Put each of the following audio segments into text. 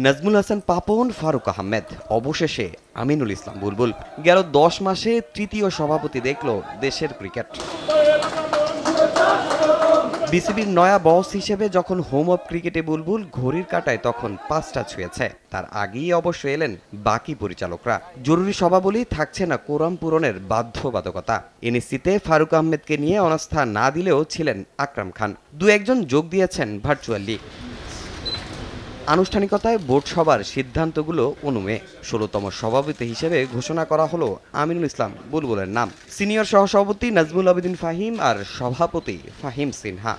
নাজমুল হাসান পাপন, ফারুক আহমেদ, অবশেষে আমিনুল ইসলাম বুলবুল। গেল 10 মাসে তৃতীয় সভাপতি দেখল দেশের ক্রিকেট। বিসিবির নয়া বস হিসেবে যখন হোম অফ ক্রিকেটে বুলবুল ঘড়ির কাঁটায় তখন 5টা ছুঁয়েছে। তার আগেই অবশ্য এলেন বাকি পরিচালকরা। জরুরি সভাবলী থাকছে না কোরাম পূরণের বাধ্যবাধকতা। এনএসসিতে ফারুক আহমেদকে নিয়ে অনাস্থা না দিলেও ছিলেন আকরাম খান। দু একজন যোগ দিয়েছেন ভার্চুয়ালি। আনুষ্ঠানিকতায় বোর্ড সভার সিদ্ধান্তগুলো অনুমে 16তম সভাপতি হিসেবে ঘোষণা করা হলো আমিনুল ইসলাম বুলবুলের নাম। সিনিয়র সহসভাপতি নাজমুল আবেদিন ফাহিম আর সভাপতি ফাহিম সিনহা।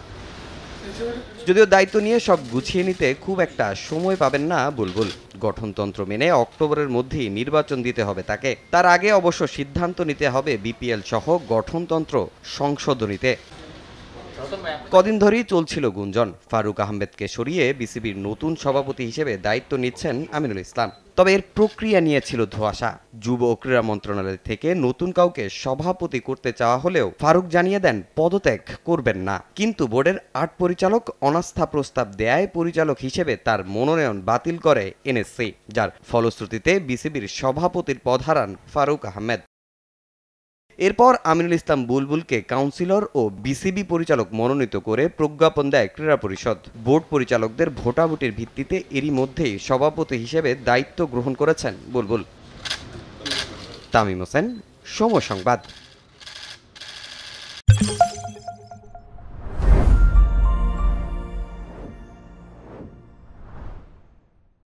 যদিও দায়িত্ব নিয়ে সব গুছিয়ে নিতে খুব একটা সময় পাবেন না বুলবুল। গঠনতন্ত্র মেনে অক্টোবরের মধ্যেই নির্বাচন দিতে হবে তাকে। তার আগে অবশ্য সিদ্ধান্ত নিতে হবে বিপিএল সহ গঠনতন্ত্র সংশোধনীতে। কদিন ধরেই চলছিল গুঞ্জন ফারুক আহমেদকে সরিয়ে বিসিবির নতুন সভাপতি হিসেবে দায়িত্ব নিচ্ছেন আমিনুল ইসলাম। তবে এর প্রক্রিয়া নিয়ে ছিল ধোঁয়াশা। যুব ও ক্রীড়া মন্ত্রণালয় থেকে নতুন কাউকে সভাপতি করতে চাওয়া হলেও ফারুক জানিয়ে দেন পদত্যাগ করবেন না। কিন্তু বোর্ডের 8 পরিচালক অনাস্থা প্রস্তাব দেয়ায় পরিচালক হিসেবে তার মনোনয়ন বাতিল করে এনএসসি, যার ফলশ্রুতিতে বিসিবির সভাপতির পদ হারান ফারুক আহমেদ। এরপর আমিনুল ইসলাম বুলবুলকে কাউন্সিলর ও বিসিবি পরিচালক মনোনীত করে প্রজ্ঞাপন দেয় ক্রীড়া পরিষদ। বোর্ড পরিচালকদের ভোটাভুটির ভিত্তিতে এরই মধ্যেই সভাপতি হিসেবে দায়িত্ব গ্রহণ করেছেন বুলবুল। তামিম হোসেন, সময় সংবাদ।